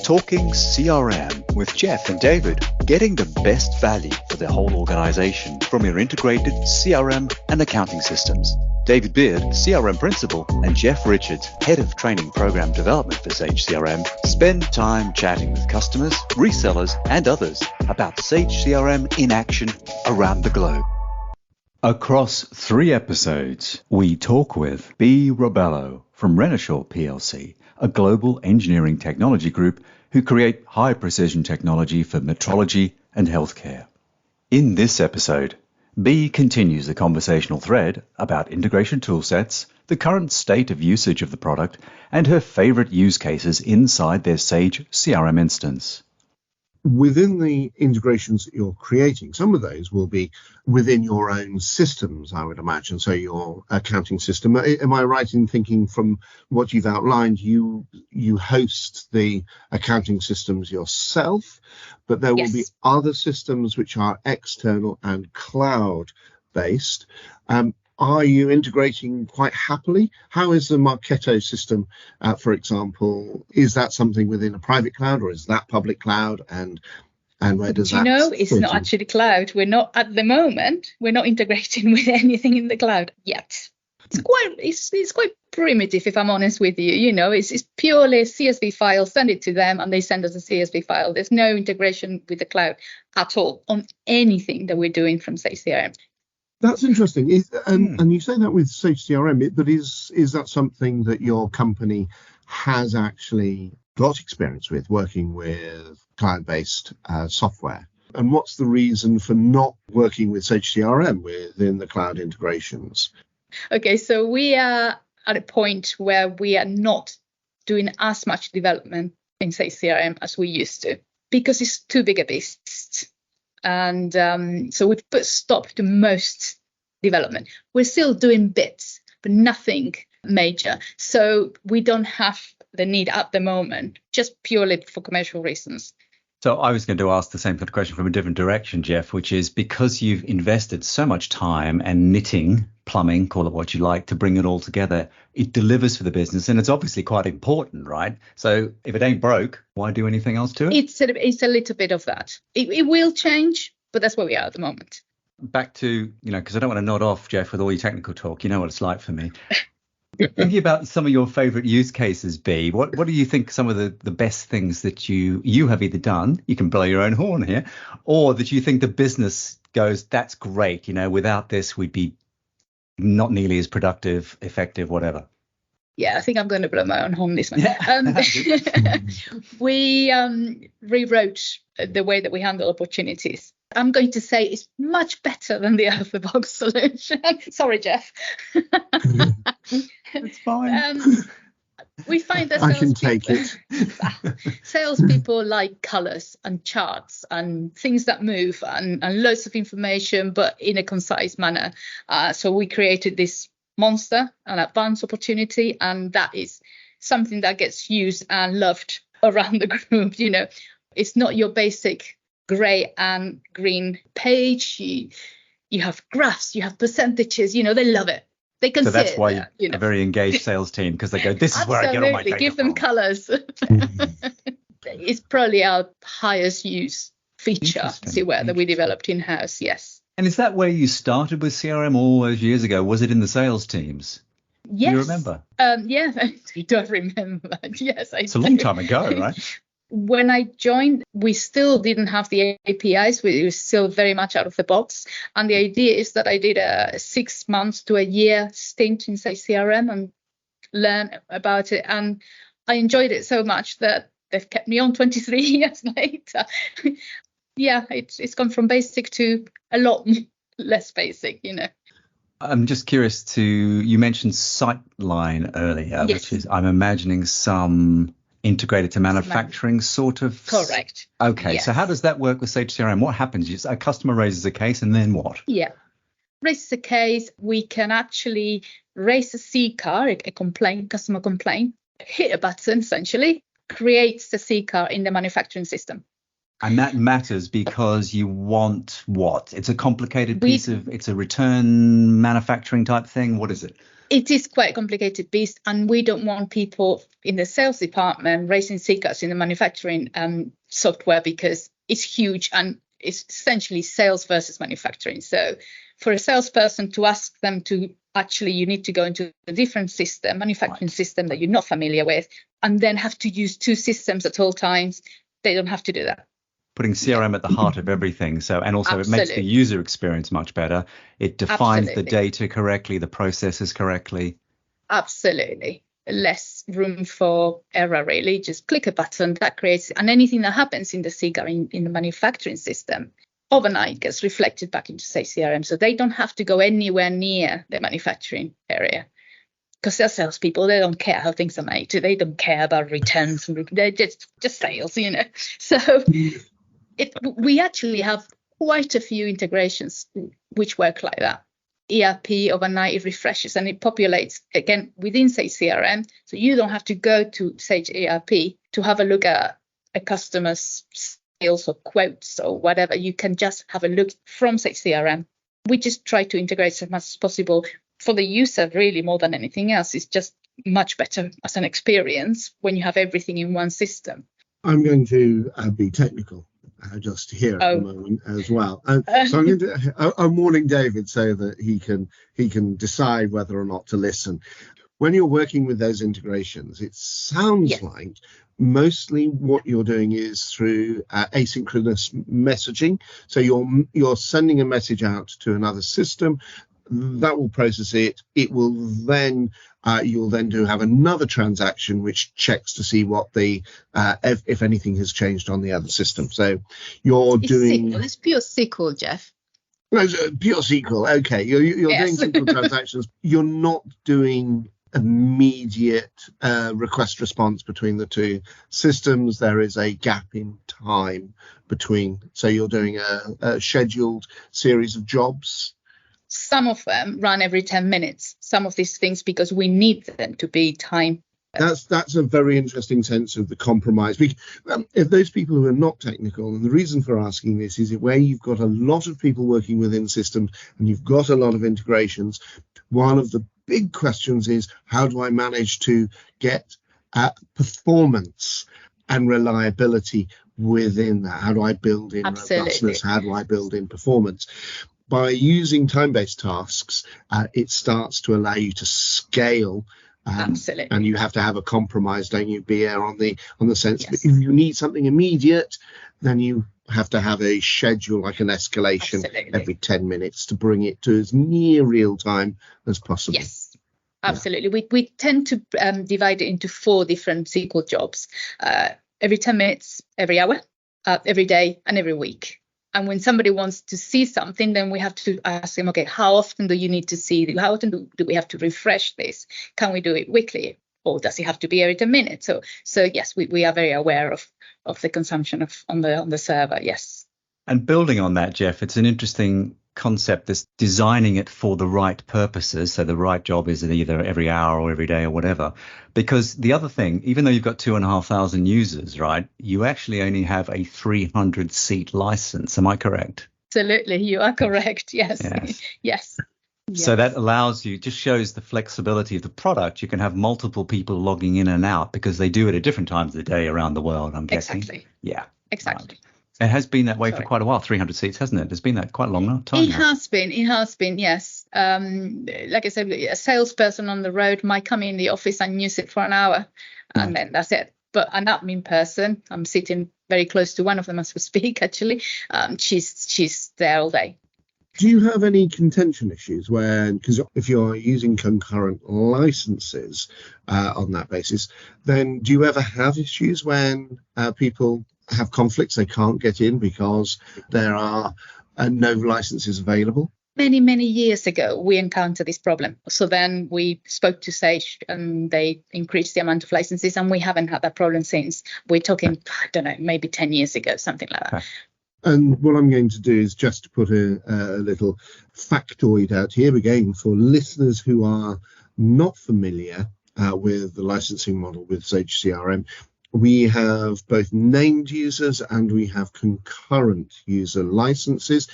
Talking CRM with Jeff and David, getting the best value for the whole organization from your integrated CRM and accounting systems. David Beard, CRM Principal, and Jeff Richards, Head of Training Program Development for Sage CRM, spend time chatting with customers, resellers, and others about Sage CRM in action around the globe. Across 3 episodes, we talk with Bea Rebollo from Renishaw Plc, a global engineering technology group who create high-precision technology for metrology and healthcare. In this episode, Bea continues the conversational thread about integration toolsets, the current state of usage of the product, and her favorite use cases inside their Sage CRM instance. Within the integrations that you're creating, some of those will be within your own systems, I would imagine. So your accounting system. Am I right in thinking from what you've outlined, you host the accounting systems yourself, but there will be other systems which are external and cloud-based. Are you integrating quite happily? How is the Marketo system, for example? Is that something within a private cloud, or is that public cloud? And where does that? It's not actually cloud. We're not at the moment. We're not integrating with anything in the cloud yet. It's quite primitive, if I'm honest with you. It's purely a CSV file. Send it to them, and they send us a CSV file. There's no integration with the cloud at all on anything that we're doing from Sage CRM. That's interesting. And you say that with Sage CRM, but is that something that your company has actually got experience with, working with cloud-based software? And what's the reason for not working with Sage CRM within the cloud integrations? Okay, so we are at a point where we are not doing as much development in Sage CRM as we used to, because it's too big a beast. And so we've put stop to most development. We're still doing bits, but nothing major. So we don't have the need at the moment, just purely for commercial reasons. So I was going to ask the same kind of question from a different direction, Jeff, which is because you've invested so much time and knitting, plumbing, call it what you like, to bring it all together, it delivers for the business. And it's obviously quite important, right? So if it ain't broke, why do anything else to it? It's a little bit of that. It will change, but that's where we are at the moment. Back to, because I don't want to nod off, Jeff, with all your technical talk. You know what it's like for me. Thinking about some of your favorite use cases, Bea, what do you think some of the best things that you have either done, you can blow your own horn here, or that you think the business goes, that's great, without this we'd be not nearly as productive, effective, whatever? Yeah, I think I'm going to blow my own horn this one. We rewrote the way that we handle opportunities. I'm going to say it's much better than the out-of-the-box solution. Sorry, Jeff. It's fine. We find that I can take it. Salespeople like colours and charts and things that move and loads of information, but in a concise manner. So we created this monster, an advanced opportunity, and that is something that gets used and loved around the group. It's not your basic grey and green page. You have graphs, you have percentages, they love it. They can. So that's why you're a very engaged sales team, because they go, this is where I get all my data give them from. Colours. It's probably our highest use feature, that we developed in-house, yes. And is that where you started with CRM all those years ago? Was it in the sales teams? Yes. Do you remember? Yeah, I don't remember. Yes, I do. It's a long time ago, right? When I joined, we still didn't have the APIs. We were still very much out of the box. And the idea is that I did a 6 months to a year stint in Sage CRM and learn about it. And I enjoyed it so much that they've kept me on 23 years later. Yeah, it's gone from basic to a lot less basic, I'm just curious you mentioned Sightline earlier, yes. Which is, I'm imagining, some integrated to manufacturing sort of. Correct. Okay, yes. So how does that work with Sage CRM? What happens? A customer raises a case, and then what? Yeah, raises a case. We can actually raise a CCAR, a complaint, customer complaint, hit a button essentially, creates the CCAR in the manufacturing system. And that matters because you want what? It's a complicated it's a return manufacturing type thing. What is it? It is quite a complicated beast, and we don't want people in the sales department raising secrets in the manufacturing software, because it's huge and it's essentially sales versus manufacturing. So for a salesperson to ask them to actually, you need to go into a different system, manufacturing system that you're not familiar with, and then have to use two systems at all times. They don't have to do that. Putting CRM at the heart of everything. So, and also Absolutely. It makes the user experience much better. It defines Absolutely. The data correctly, the processes correctly. Absolutely. Less room for error, really. Just click a button that creates, and anything that happens in the CRM, in the manufacturing system, overnight gets reflected back into, say, CRM. So they don't have to go anywhere near the manufacturing area. Because they're salespeople, they don't care how things are made. They don't care about returns. They're just sales, you know. So we actually have quite a few integrations which work like that. ERP overnight, it refreshes and it populates again within Sage CRM. So you don't have to go to Sage ERP to have a look at a customer's sales or quotes or whatever. You can just have a look from Sage CRM. We just try to integrate as much as possible for the user, really, more than anything else. It's just much better as an experience when you have everything in one system. I'm going to be technical just here at the moment as well. So I'm warning David so that he can decide whether or not to listen. When you're working with those integrations, it sounds like mostly what you're doing is through asynchronous messaging. So you're sending a message out to another system. That will process it. It will then you'll then have another transaction which checks to see what the if anything has changed on the other system. So it's pure SQL, Jeff. No, pure SQL. Okay, you're doing simple transactions. You're not doing immediate request response between the two systems. There is a gap in time between. So you're doing a scheduled series of jobs. Some of them run every 10 minutes, some of these things, because we need them to be time. That's a very interesting sense of the compromise. If those people who are not technical, and the reason for asking this is where you've got a lot of people working within systems and you've got a lot of integrations, one of the big questions is, how do I manage to get performance and reliability within that? How do I build in robustness? How do I build in performance? By using time-based tasks, it starts to allow you to scale. Absolutely. And you have to have a compromise, don't you, Bea, on the sense that if you need something immediate, then you have to have a schedule, like an escalation every 10 minutes to bring it to as near real time as possible. Yes, absolutely. We tend to divide it into 4 different SQL jobs, every 10 minutes, every hour, every day, and every week. And when somebody wants to see something, then we have to ask them, okay, how often do you need to see? How often do we have to refresh this? Can we do it weekly? Or does it have to be every 10 minutes? So yes, we are very aware of the consumption on the server, yes. And building on that, Jeff, it's an interesting concept, this designing it for the right purposes. So the right job is either every hour or every day or whatever. Because the other thing, even though you've got 2,500 users, right, you actually only have a 300 seat license. Am I correct? Absolutely. You are correct. Yes. Yes. So that allows you, just shows the flexibility of the product. You can have multiple people logging in and out because they do it at different times of the day around the world, I'm guessing. Exactly. Yeah. Exactly. Right. It has been that way for quite a while, 300 seats, hasn't it? It's been that quite a long time. It has been, yes. Like I said, a salesperson on the road might come in the office and use it for an hour, and then that's it. But an admin person, I'm sitting very close to one of them as we speak, actually. She's there all day. Do you have any contention issues because if you're using concurrent licenses on that basis, then do you ever have issues when people have conflicts, they can't get in because there are no licenses available? Many years ago, we encountered this problem. So then we spoke to Sage and they increased the amount of licenses, and we haven't had that problem since. We're talking, I don't know, maybe 10 years ago, something like that. Okay. And what I'm going to do is just to put a little factoid out here again for listeners who are not familiar with the licensing model with Sage CRM. We have both named users and we have concurrent user licenses.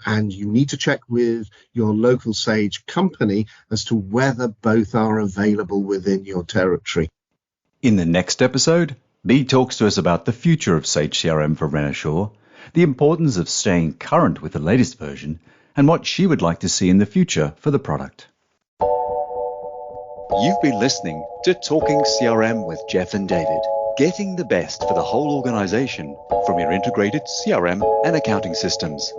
And you need to check with your local Sage company as to whether both are available within your territory. In the next episode, Bea talks to us about the future of Sage CRM for Renishaw, the importance of staying current with the latest version, and what she would like to see in the future for the product. You've been listening to Talking CRM with Jeff and David, getting the best for the whole organization from your integrated CRM and accounting systems.